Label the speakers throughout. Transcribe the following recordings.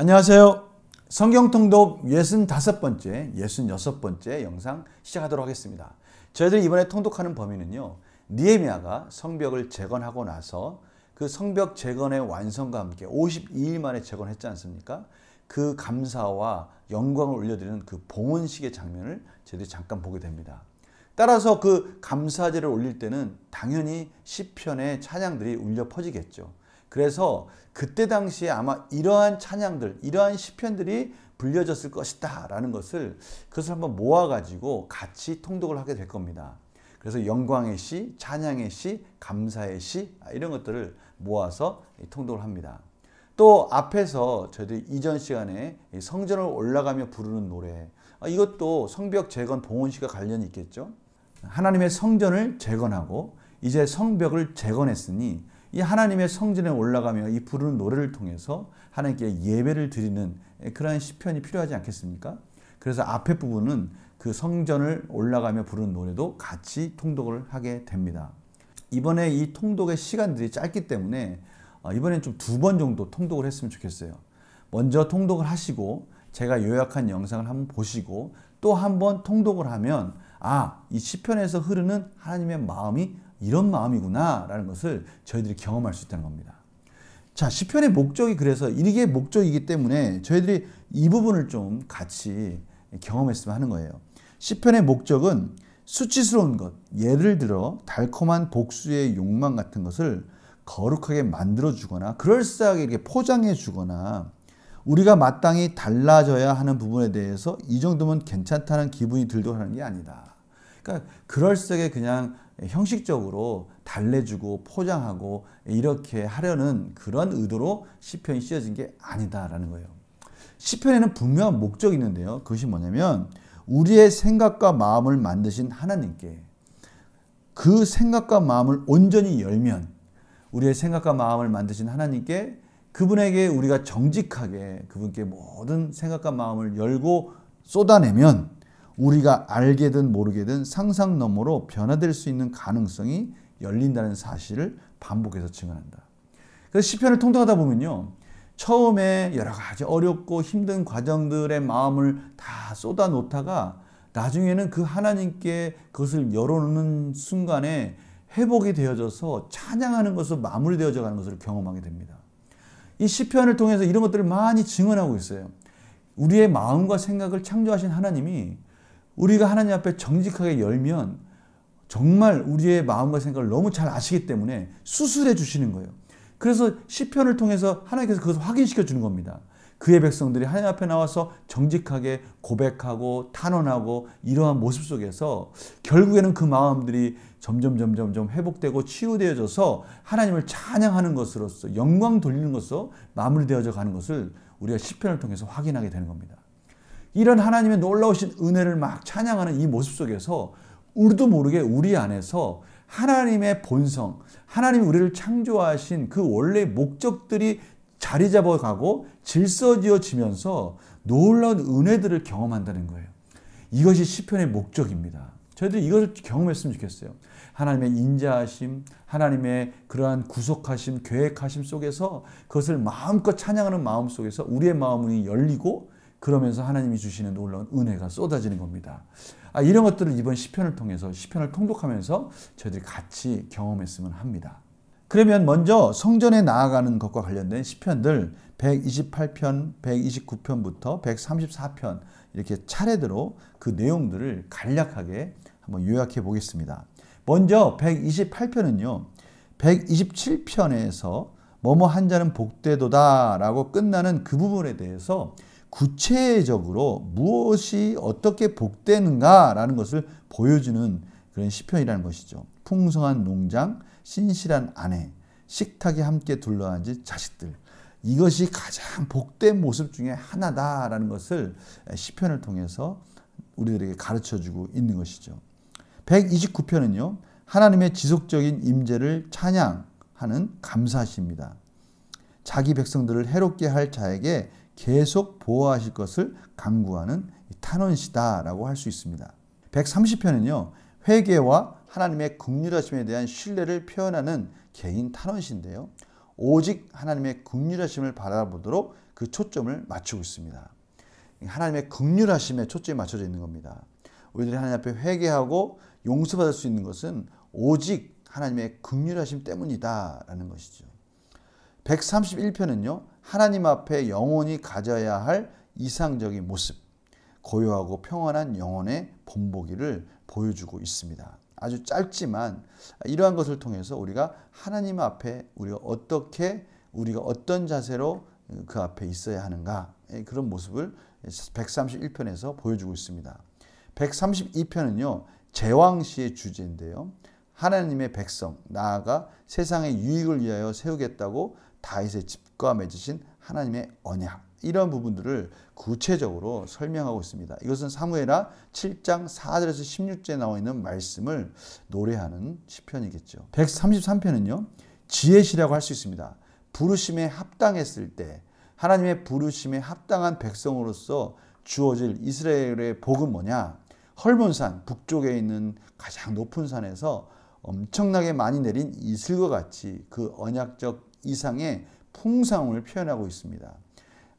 Speaker 1: 안녕하세요. 성경통독 65번째, 66번째 영상 시작하도록 하겠습니다. 저희들이 이번에 통독하는 범위는요, 느헤미야가 성벽을 재건하고 나서 그 성벽 재건의 완성과 함께 52일 만에 재건했지 않습니까? 그 감사와 영광을 올려드리는 그 봉헌식의 장면을 저희들이 잠깐 보게 됩니다. 따라서 그 감사제를 올릴 때는 당연히 시편의 찬양들이 울려 퍼지겠죠. 그래서 그때 당시에 아마 이러한 찬양들, 이러한 시편들이 불려졌을 것이다 라는 그것을 한번 모아가지고 같이 통독을 하게 될 겁니다. 그래서 영광의 시, 찬양의 시, 감사의 시 이런 것들을 모아서 통독을 합니다. 또 앞에서 저희들이 이전 시간에 성전을 올라가며 부르는 노래, 이것도 성벽 재건 봉헌식과 관련이 있겠죠. 하나님의 성전을 재건하고 이제 성벽을 재건했으니 이 하나님의 성전에 올라가며 이 부르는 노래를 통해서 하나님께 예배를 드리는 그러한 시편이 필요하지 않겠습니까? 그래서 앞에 부분은 그 성전을 올라가며 부르는 노래도 같이 통독을 하게 됩니다. 이번에 이 통독의 시간들이 짧기 때문에 이번엔 좀 2번 정도 통독을 했으면 좋겠어요. 먼저 통독을 하시고 제가 요약한 영상을 한번 보시고 또 한번 통독을 하면 이 시편에서 흐르는 하나님의 마음이 이런 마음이구나 라는 것을 저희들이 경험할 수 있다는 겁니다. 자, 시편의 목적이 그래서 이게 목적이기 때문에 저희들이 이 부분을 좀 같이 경험했으면 하는 거예요. 시편의 목적은 수치스러운 것, 예를 들어 달콤한 복수의 욕망 같은 것을 거룩하게 만들어주거나 그럴싸하게 이렇게 포장해주거나 우리가 마땅히 달라져야 하는 부분에 대해서 이 정도면 괜찮다는 기분이 들도록 하는 게 아니다. 그러니까 그럴싸하게 그냥 형식적으로 달래주고 포장하고 이렇게 하려는 그런 의도로 시편이 쓰여진 게 아니다라는 거예요. 시편에는 분명한 목적이 있는데요. 그것이 뭐냐면 우리의 생각과 마음을 만드신 하나님께 그 생각과 마음을 온전히 열면 우리의 생각과 마음을 만드신 하나님께 그분에게 우리가 정직하게 그분께 모든 생각과 마음을 열고 쏟아내면 우리가 알게든 모르게든 상상 너머로 변화될 수 있는 가능성이 열린다는 사실을 반복해서 증언한다. 그래서 시편을 통독하다 보면요, 처음에 여러 가지 어렵고 힘든 과정들의 마음을 다 쏟아놓다가 나중에는 그 하나님께 그것을 열어놓는 순간에 회복이 되어져서 찬양하는 것으로 마무리되어져 가는 것을 경험하게 됩니다. 이 시편을 통해서 이런 것들을 많이 증언하고 있어요. 우리의 마음과 생각을 창조하신 하나님이 우리가 하나님 앞에 정직하게 열면 정말 우리의 마음과 생각을 너무 잘 아시기 때문에 수술해 주시는 거예요. 그래서 시편을 통해서 하나님께서 그것을 확인시켜 주는 겁니다. 그의 백성들이 하나님 앞에 나와서 정직하게 고백하고 탄원하고 이러한 모습 속에서 결국에는 그 마음들이 점점 회복되고 치유되어져서 하나님을 찬양하는 것으로서 영광 돌리는 것으로 마무리되어져 가는 것을 우리가 시편을 통해서 확인하게 되는 겁니다. 이런 하나님의 놀라우신 은혜를 막 찬양하는 이 모습 속에서 우리도 모르게 우리 안에서 하나님의 본성, 하나님이 우리를 창조하신 그 원래의 목적들이 자리 잡아가고 질서지어지면서 놀라운 은혜들을 경험한다는 거예요. 이것이 시편의 목적입니다. 저희들이 이것을 경험했으면 좋겠어요. 하나님의 인자하심, 하나님의 그러한 구속하심, 계획하심 속에서 그것을 마음껏 찬양하는 마음 속에서 우리의 마음이 열리고 그러면서 하나님이 주시는 놀라운 은혜가 쏟아지는 겁니다. 이런 것들을 이번 시편을 통해서 시편을 통독하면서 저희들이 같이 경험했으면 합니다. 그러면 먼저 성전에 나아가는 것과 관련된 시편들 128편, 129편부터 134편 이렇게 차례대로 그 내용들을 간략하게 한번 요약해 보겠습니다. 먼저 128편은요. 127편에서 뭐뭐 한 자는 복되도다 라고 끝나는 그 부분에 대해서 구체적으로 무엇이 어떻게 복되는가 라는 것을 보여주는 그런 시편이라는 것이죠. 풍성한 농장, 신실한 아내, 식탁에 함께 둘러앉은 자식들, 이것이 가장 복된 모습 중에 하나다라는 것을 시편을 통해서 우리들에게 가르쳐주고 있는 것이죠. 129편은요. 하나님의 지속적인 임재를 찬양하는 감사시입니다. 자기 백성들을 해롭게 할 자에게 계속 보호하실 것을 간구하는 탄원시다라고 할 수 있습니다. 130편은요. 회개와 하나님의 긍휼하심에 대한 신뢰를 표현하는 개인 탄원시인데요. 오직 하나님의 긍휼하심을 바라보도록 그 초점을 맞추고 있습니다. 하나님의 긍휼하심에 초점이 맞춰져 있는 겁니다. 우리들이 하나님 앞에 회개하고 용서받을 수 있는 것은 오직 하나님의 긍휼하심 때문이다라는 것이죠. 131편은요. 하나님 앞에 영혼이 가져야 할 이상적인 모습, 고요하고 평안한 영혼의 본보기를 보여주고 있습니다. 아주 짧지만 이러한 것을 통해서 우리가 하나님 앞에 우리가 어떤 자세로 그 앞에 있어야 하는가, 그런 모습을 131편에서 보여주고 있습니다. 132편은요. 제왕시의 주제인데요. 하나님의 백성, 나아가 세상의 유익을 위하여 세우겠다고 다윗의 집과 맺으신 하나님의 언약, 이런 부분들을 구체적으로 설명하고 있습니다. 이것은 사무엘하 7장 4절에서 16절에 나와 있는 말씀을 노래하는 시편이겠죠. 133편은요. 지혜시라고 할 수 있습니다. 부르심에 합당했을 때 하나님의 부르심에 합당한 백성으로서 주어질 이스라엘의 복은 뭐냐? 헐몬산 북쪽에 있는 가장 높은 산에서 엄청나게 많이 내린 이슬과 같이 그 언약적 이상의 풍성함을 표현하고 있습니다.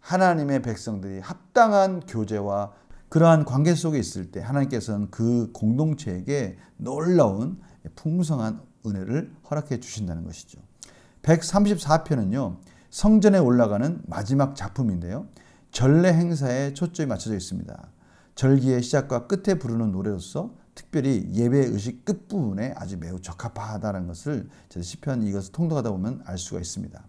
Speaker 1: 하나님의 백성들이 합당한 교제와 그러한 관계 속에 있을 때 하나님께서는 그 공동체에게 놀라운 풍성한 은혜를 허락해 주신다는 것이죠. 134편은요. 성전에 올라가는 마지막 작품인데요. 전례 행사에 초점이 맞춰져 있습니다. 절기의 시작과 끝에 부르는 노래로서 특별히 예배 의식 끝부분에 아주 매우 적합하다는 것을 시편 이것을 통독하다 보면 알 수가 있습니다.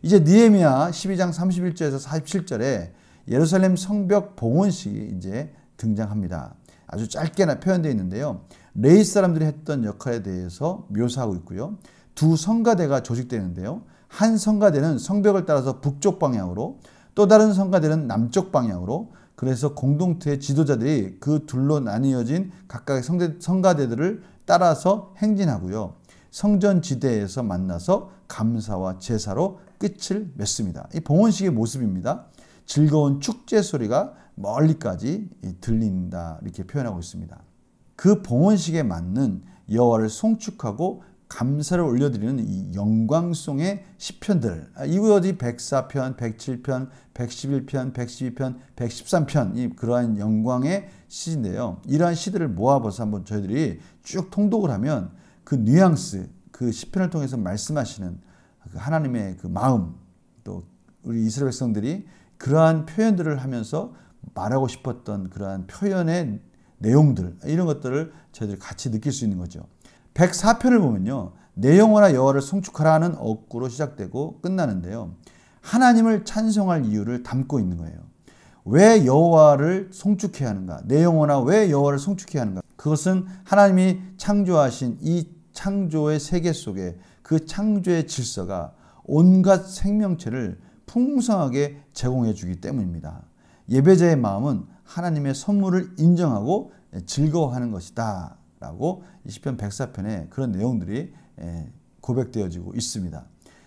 Speaker 1: 이제 느헤미야 12장 31절에서 47절에 예루살렘 성벽 봉헌식이 이제 등장합니다. 아주 짧게나 표현되어 있는데요. 레위 사람들이 했던 역할에 대해서 묘사하고 있고요. 두 성가대가 조직되는데요. 한 성가대는 성벽을 따라서 북쪽 방향으로, 또 다른 성가대는 남쪽 방향으로, 그래서 공동체의 지도자들이 그 둘로 나뉘어진 각각의 성가대들을 따라서 행진하고요. 성전 지대에서 만나서 감사와 제사로 끝을 맺습니다. 이 봉헌식의 모습입니다. 즐거운 축제 소리가 멀리까지 들린다, 이렇게 표현하고 있습니다. 그 봉헌식에 맞는 여호와를 송축하고 감사를 올려드리는 이 영광송의 시편들, 이것이 104편, 107편, 111편, 112편, 113편, 이 그러한 영광의 시인데요. 이러한 시들을 모아봐서 한번 저희들이 쭉 통독을 하면 그 뉘앙스, 그 시편을 통해서 말씀하시는 하나님의 그 마음, 또 우리 이스라엘 백성들이 그러한 표현들을 하면서 말하고 싶었던 그러한 표현의 내용들, 이런 것들을 저희들이 같이 느낄 수 있는 거죠. 104편을 보면요. 내 영혼아 여호와를 송축하라는 어구로 시작되고 끝나는데요. 하나님을 찬송할 이유를 담고 있는 거예요. 왜 여호와를 송축해야 하는가? 내 영혼아 왜 여호와를 송축해야 하는가? 그것은 하나님이 창조하신 이 창조의 세계 속에 그 창조의 질서가 온갖 생명체를 풍성하게 제공해 주기 때문입니다. 예배자의 마음은 하나님의 선물을 인정하고 즐거워하는 것이다 라고 시편 104편에 그런 내용들이 고백되어지고 있습니다.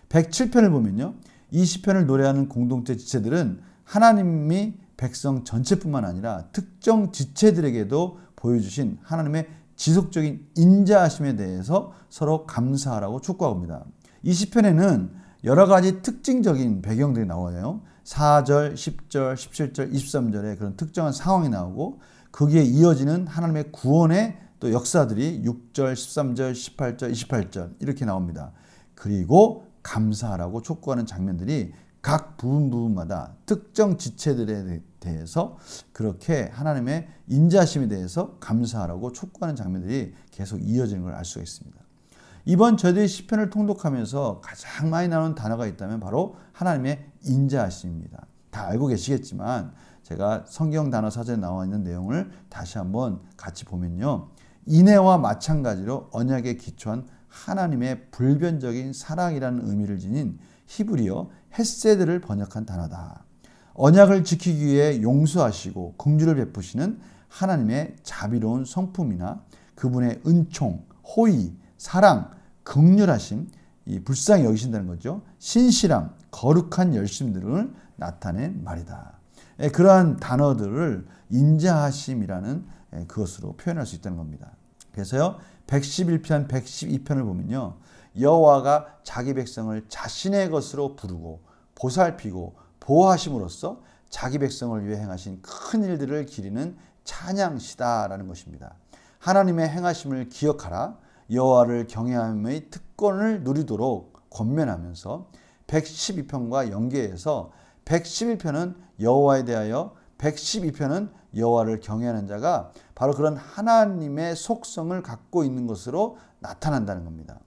Speaker 1: 107편을 보면요. 이 시편을 노래하는 공동체 지체들은 하나님이 백성 전체뿐만 아니라 특정 지체들에게도 보여주신 하나님의 지속적인 인자하심에 대해서 서로 감사하라고 촉구하고 있습니다. 이 시편에는 여러 가지 특징적인 배경들이 나와요. 4절, 10절, 17절, 23절에 그런 특정한 상황이 나오고 거기에 이어지는 하나님의 구원의 또 역사들이 6절, 13절, 18절, 28절 이렇게 나옵니다. 그리고 감사하라고 촉구하는 장면들이 각 부분마다 특정 지체들에 대해서 그렇게 하나님의 인자하심에 대해서 감사하라고 촉구하는 장면들이 계속 이어지는 걸 알 수가 있습니다. 이번 저희들이 시편을 통독하면서 가장 많이 나오는 단어가 있다면 바로 하나님의 인자하심입니다. 다 알고 계시겠지만 제가 성경 단어 사전에 나와 있는 내용을 다시 한번 같이 보면요. 인애와 마찬가지로 언약에 기초한 하나님의 불변적인 사랑이라는 의미를 지닌 히브리어 헤세드를 번역한 단어다. 언약을 지키기 위해 용서하시고 긍휼을 베푸시는 하나님의 자비로운 성품이나 그분의 은총, 호의, 사랑, 긍휼하심, 이 불쌍히 여기신다는 거죠. 신실함, 거룩한 열심들을 나타낸 말이다. 그러한 단어들을 인자하심이라는 그것으로 표현할 수 있다는 겁니다. 그래서요. 111편, 112편을 보면요. 여호와가 자기 백성을 자신의 것으로 부르고 보살피고 보호하심으로써 자기 백성을 위해 행하신 큰 일들을 기리는 찬양시다라는 것입니다. 하나님의 행하심을 기억하라. 여호와를 경외함의 특권을 누리도록 권면하면서 112편과 연계해서 111편은 여호와에 대하여 112편은 여호와를 경외하는 자가 바로 그런 하나님의 속성을 갖고 있는 것으로 나타난다는 겁니다.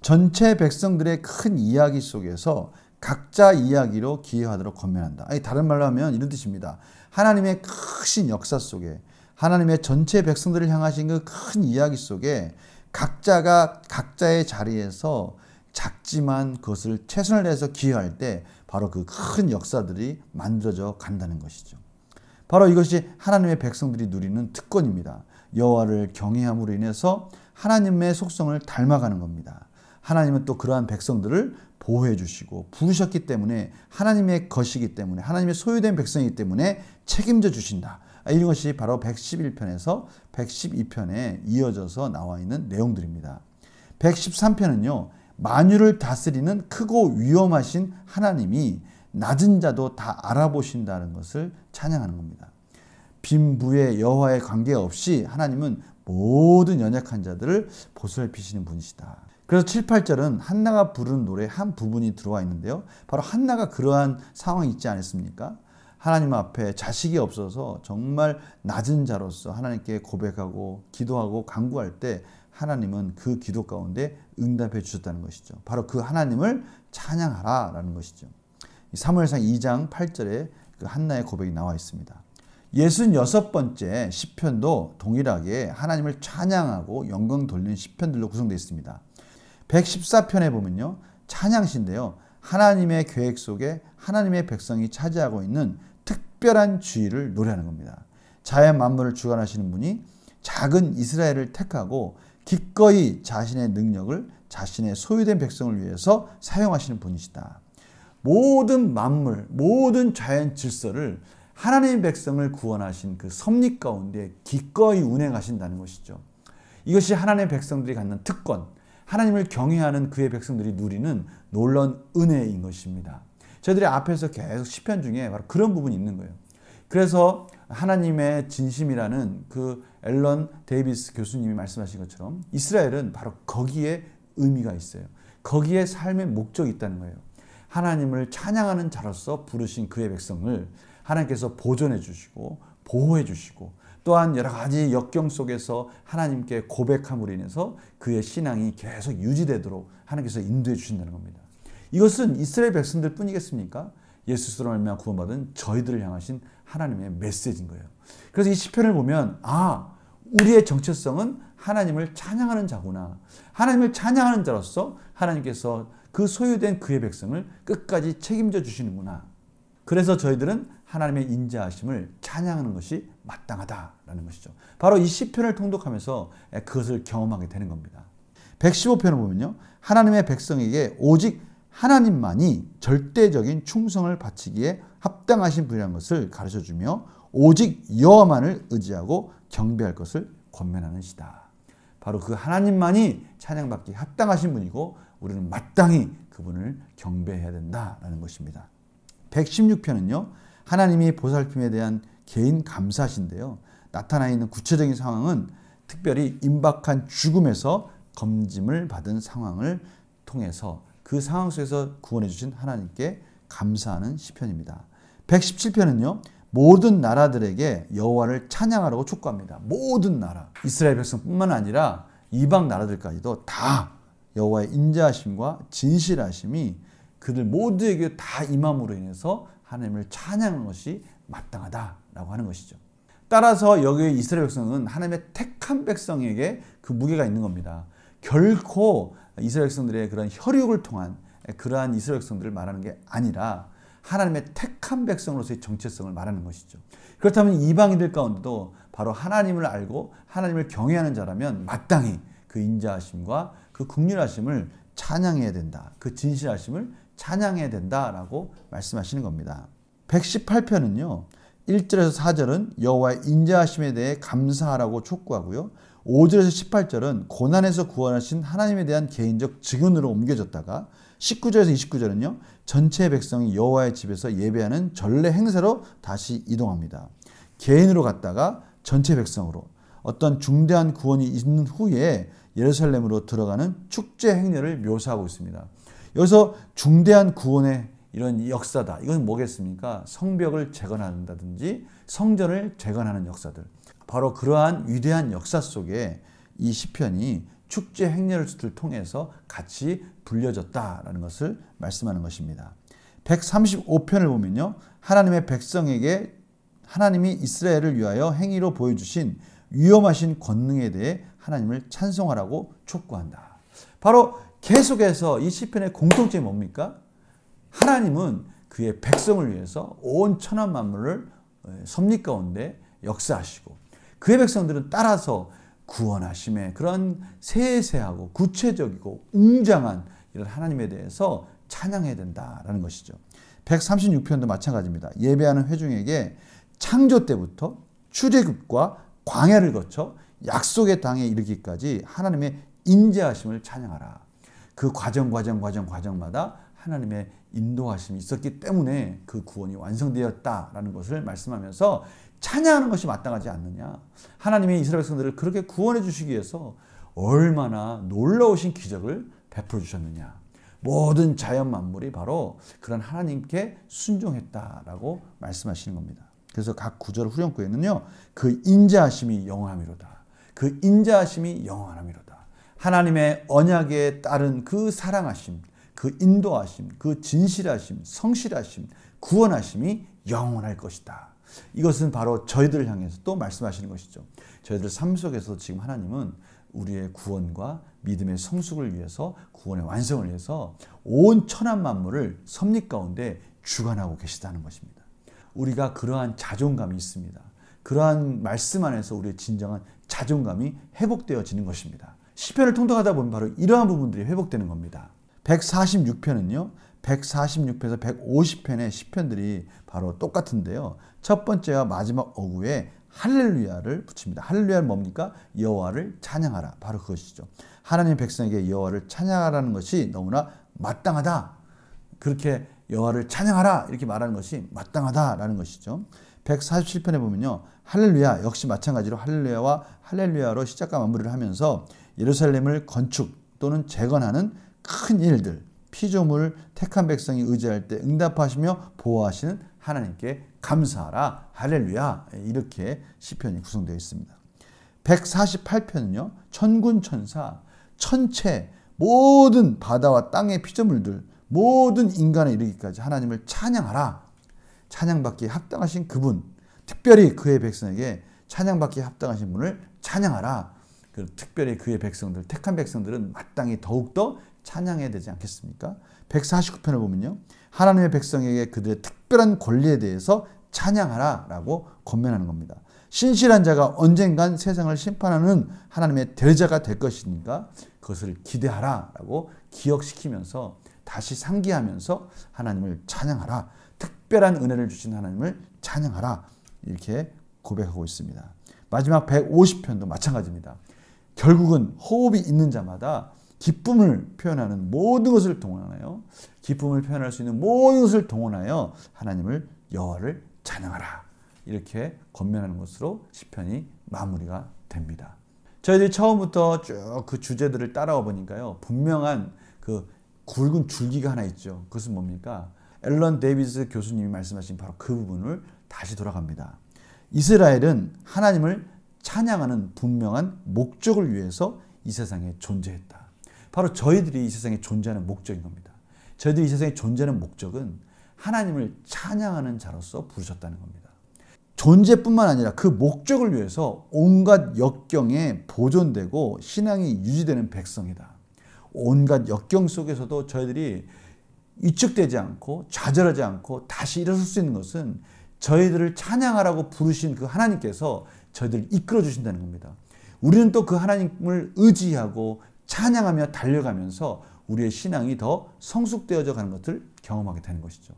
Speaker 1: 전체 백성들의 큰 이야기 속에서 각자 이야기로 기여하도록 권면한다. 아니, 다른 말로 하면 이런 뜻입니다. 하나님의 크신 역사 속에 하나님의 전체 백성들을 향하신 그 큰 이야기 속에 각자가 각자의 자리에서 작지만 그것을 최선을 다해서 기여할 때 바로 그 큰 역사들이 만들어져 간다는 것이죠. 바로 이것이 하나님의 백성들이 누리는 특권입니다. 여호와를 경외함으로 인해서 하나님의 속성을 닮아가는 겁니다. 하나님은 또 그러한 백성들을 보호해 주시고 부르셨기 때문에 하나님의 것이기 때문에 하나님의 소유된 백성이기 때문에 책임져 주신다. 이런 것이 바로 111편에서 112편에 이어져서 나와 있는 내용들입니다. 113편은요. 만유를 다스리는 크고 위엄하신 하나님이 낮은 자도 다 알아보신다는 것을 찬양하는 겁니다. 빈부의 여호와의 관계없이 하나님은 모든 연약한 자들을 보살피시는 분이시다. 그래서 7, 8절은 한나가 부르는 노래 한 부분이 들어와 있는데요. 바로 한나가 그러한 상황이 있지 않았습니까? 하나님 앞에 자식이 없어서 정말 낮은 자로서 하나님께 고백하고 기도하고 간구할 때 하나님은 그 기도 가운데 응답해 주셨다는 것이죠. 바로 그 하나님을 찬양하라 라는 것이죠. 사무엘상 2장 8절에 그 한나의 고백이 나와 있습니다. 66번째 시편도 동일하게 하나님을 찬양하고 영광 돌리는 시편들로 구성되어 있습니다. 114편에 보면요. 찬양시인데요. 하나님의 계획 속에 하나님의 백성이 차지하고 있는 특별한 주의를 노래하는 겁니다. 자연 만물을 주관하시는 분이 작은 이스라엘을 택하고 기꺼이 자신의 능력을 자신의 소유된 백성을 위해서 사용하시는 분이시다. 모든 만물, 모든 자연 질서를 하나님의 백성을 구원하신 그 섭리 가운데 기꺼이 운행하신다는 것이죠. 이것이 하나님의 백성들이 갖는 특권, 하나님을 경외하는 그의 백성들이 누리는 놀라운 은혜인 것입니다. 저희들이 앞에서 계속 시편 중에 바로 그런 부분이 있는 거예요. 그래서 하나님의 진심이라는 그 앨런 데이비스 교수님이 말씀하신 것처럼 이스라엘은 바로 거기에 의미가 있어요. 거기에 삶의 목적이 있다는 거예요. 하나님을 찬양하는 자로서 부르신 그의 백성을 하나님께서 보존해 주시고 보호해 주시고 또한 여러 가지 역경 속에서 하나님께 고백함으로 인해서 그의 신앙이 계속 유지되도록 하나님께서 인도해 주신다는 겁니다. 이것은 이스라엘 백성들 뿐이겠습니까? 예수스로 말미암아 구원받은 저희들을 향하신 하나님의 메시지인 거예요. 그래서 이 시편을 보면 우리의 정체성은 하나님을 찬양하는 자구나. 하나님을 찬양하는 자로서 하나님께서 그 소유된 그의 백성을 끝까지 책임져 주시는구나. 그래서 저희들은 하나님의 인자하심을 찬양하는 것이 마땅하다라는 것이죠. 바로 이 시편을 통독하면서 그것을 경험하게 되는 겁니다. 115편을 보면요. 하나님의 백성에게 오직 하나님만이 절대적인 충성을 바치기에 합당하신 분이라는 것을 가르쳐주며 오직 여호와만을 의지하고 경배할 것을 권면하는 시다. 바로 그 하나님만이 찬양받기 합당하신 분이고 우리는 마땅히 그분을 경배해야 된다라는 것입니다. 116편은요. 하나님이 보살핌에 대한 개인 감사신데요. 나타나 있는 구체적인 상황은 특별히 임박한 죽음에서 검짐을 받은 상황을 통해서 그 상황 속에서 구원해 주신 하나님께 감사하는 시편입니다. 117편은요. 모든 나라들에게 여호와를 찬양하라고 촉구합니다. 모든 나라, 이스라엘 백성뿐만 아니라 이방 나라들까지도 다 여호와의 인자하심과 진실하심이 그들 모두에게 다 임함으로 인해서 하나님을 찬양하는 것이 마땅하다라고 하는 것이죠. 따라서 여기 이스라엘 백성은 하나님의 택한 백성에게 그 무게가 있는 겁니다. 결코 이스라엘 백성들의 그런 혈육을 통한 그러한 이스라엘 백성들을 말하는 게 아니라 하나님의 택한 백성으로서의 정체성을 말하는 것이죠. 그렇다면 이방인들 가운데도 바로 하나님을 알고 하나님을 경외하는 자라면 마땅히 그 인자하심과 그 긍휼하심을 찬양해야 된다. 그 진실하심을 찬양해야 된다라고 말씀하시는 겁니다. 118편은요. 1절에서 4절은 여호와의 인자하심에 대해 감사하라고 촉구하고요. 5절에서 18절은 고난에서 구원하신 하나님에 대한 개인적 증언으로 옮겨졌다가 19절에서 29절은요. 전체 백성이 여호와의 집에서 예배하는 전례 행사로 다시 이동합니다. 개인으로 갔다가 전체 백성으로 어떤 중대한 구원이 있는 후에 예루살렘으로 들어가는 축제 행렬을 묘사하고 있습니다. 여기서 중대한 구원의 이런 역사다. 이건 뭐겠습니까? 성벽을 재건한다든지 성전을 재건하는 역사들. 바로 그러한 위대한 역사 속에 이 시편이 축제 행렬을 통해서 같이 불려졌다라는 것을 말씀하는 것입니다. 135편을 보면요. 하나님의 백성에게 하나님이 이스라엘을 위하여 행위로 보여주신 위엄하신 권능에 대해 하나님을 찬송하라고 촉구한다. 바로 계속해서 이 시편의 공통점이 뭡니까? 하나님은 그의 백성을 위해서 온 천하 만물을 섭리 가운데 역사하시고 그의 백성들은 따라서 구원하심에 그런 세세하고 구체적이고 웅장한 이런 하나님에 대해서 찬양해야 된다라는 것이죠. 136편도 마찬가지입니다. 예배하는 회중에게 창조 때부터 출애굽과 광야를 거쳐 약속의 땅에 이르기까지 하나님의 인자하심을 찬양하라. 그 과정마다 하나님의 인도하심이 있었기 때문에 그 구원이 완성되었다라는 것을 말씀하면서 찬양하는 것이 마땅하지 않느냐. 하나님이 이스라엘 백성들을 그렇게 구원해 주시기 위해서 얼마나 놀라우신 기적을 베풀어 주셨느냐. 모든 자연 만물이 바로 그런 하나님께 순종했다라고 말씀하시는 겁니다. 그래서 각 구절 후렴구에는요. 그 인자하심이 영원함이로다. 그 인자하심이 영원함이로다. 하나님의 언약에 따른 그 사랑하심, 그 인도하심, 그 진실하심, 성실하심, 구원하심이 영원할 것이다. 이것은 바로 저희들을 향해서 또 말씀하시는 것이죠. 저희들 삶 속에서 지금 하나님은 우리의 구원과 믿음의 성숙을 위해서 구원의 완성을 위해서 온 천하 만물을 섭리 가운데 주관하고 계시다는 것입니다. 우리가 그러한 자존감이 있습니다. 그러한 말씀 안에서 우리의 진정한 자존감이 회복되어지는 것입니다. 시편을 통독하다 보면 바로 이러한 부분들이 회복되는 겁니다. 146편은요. 146편에서 150편의 시편들이 바로 똑같은데요. 첫 번째와 마지막 어구에 할렐루야를 붙입니다. 할렐루야는 뭡니까? 여호와를 찬양하라. 바로 그것이죠. 하나님의 백성에게 여호와를 찬양하라는 것이 너무나 마땅하다. 그렇게 여호와를 찬양하라 이렇게 말하는 것이 마땅하다라는 것이죠. 147편에 보면요. 할렐루야 역시 마찬가지로 할렐루야와 할렐루야로 시작과 마무리를 하면서 예루살렘을 건축 또는 재건하는 큰 일들, 피조물 택한 백성이 의지할 때 응답하시며 보호하시는 하나님께 감사하라. 할렐루야. 이렇게 시편이 구성되어 있습니다. 148편은요. 천군 천사, 천체, 모든 바다와 땅의 피조물들, 모든 인간에 이르기까지 하나님을 찬양하라. 찬양받기에 합당하신 그분, 특별히 그의 백성에게 찬양받기에 합당하신 분을 찬양하라. 특별히 그의 백성들, 택한 백성들은 마땅히 더욱더 찬양해야 되지 않겠습니까? 149편을 보면요. 하나님의 백성에게 그들의 특별한 권리에 대해서 찬양하라 라고 권면하는 겁니다. 신실한 자가 언젠간 세상을 심판하는 하나님의 대리자가 될 것이니까 그것을 기대하라 라고 기억시키면서 다시 상기하면서 하나님을 찬양하라. 특별한 은혜를 주신 하나님을 찬양하라. 이렇게 고백하고 있습니다. 마지막 150편도 마찬가지입니다. 결국은 호흡이 있는 자마다 기쁨을 표현하는 모든 것을 동원하여 기쁨을 표현할 수 있는 모든 것을 동원하여 하나님을 여호와를 찬양하라. 이렇게 권면하는 것으로 시편이 마무리가 됩니다. 저희들이 처음부터 쭉 그 주제들을 따라와 보니까요. 분명한 그 굵은 줄기가 하나 있죠. 그것은 뭡니까? 앨런 데이비스 교수님이 말씀하신 바로 그 부분을 다시 돌아갑니다. 이스라엘은 하나님을 찬양하는 분명한 목적을 위해서 이 세상에 존재했다. 바로 저희들이 이 세상에 존재하는 목적인 겁니다. 저희들이 이 세상에 존재하는 목적은 하나님을 찬양하는 자로서 부르셨다는 겁니다. 존재뿐만 아니라 그 목적을 위해서 온갖 역경에 보존되고 신앙이 유지되는 백성이다. 온갖 역경 속에서도 저희들이 위축되지 않고 좌절하지 않고 다시 일어설 수 있는 것은 저희들을 찬양하라고 부르신 그 하나님께서 저희들을 이끌어 주신다는 겁니다. 우리는 또 그 하나님을 의지하고 찬양하며 달려가면서 우리의 신앙이 더 성숙되어져 가는 것을 경험하게 되는 것이죠.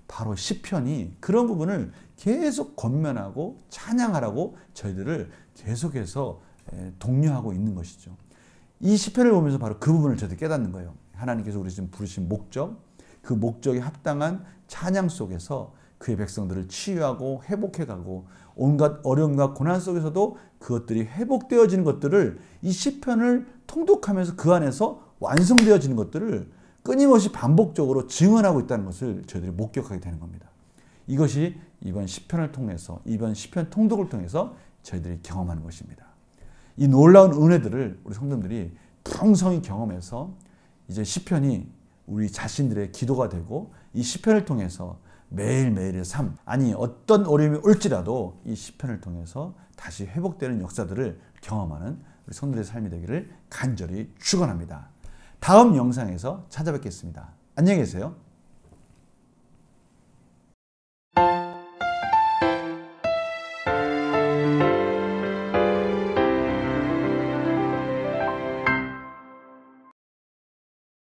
Speaker 1: 바로 시편이 그런 부분을 계속 권면하고 찬양하라고 저희들을 계속해서 독려하고 있는 것이죠. 이 시편을 보면서 바로 그 부분을 저도 깨닫는 거예요. 하나님께서 우리 지금 부르신 목적, 그 목적에 합당한 찬양 속에서 그의 백성들을 치유하고 회복해가고 온갖 어려움과 고난 속에서도 그것들이 회복되어지는 것들을 이 시편을 통독하면서 그 안에서 완성되어지는 것들을 끊임없이 반복적으로 증언하고 있다는 것을 저희들이 목격하게 되는 겁니다. 이것이 이번 시편을 통해서, 이번 시편 통독을 통해서 저희들이 경험하는 것입니다. 이 놀라운 은혜들을 우리 성도들이 풍성히 경험해서 이제 시편이 우리 자신들의 기도가 되고 이 시편을 통해서 매일매일의 삶, 아니 어떤 어려움이 올지라도 이 시편을 통해서 다시 회복되는 역사들을 경험하는 우리 성도들의 삶이 되기를 간절히 축원합니다. 다음 영상에서 찾아뵙겠습니다. 안녕히 계세요.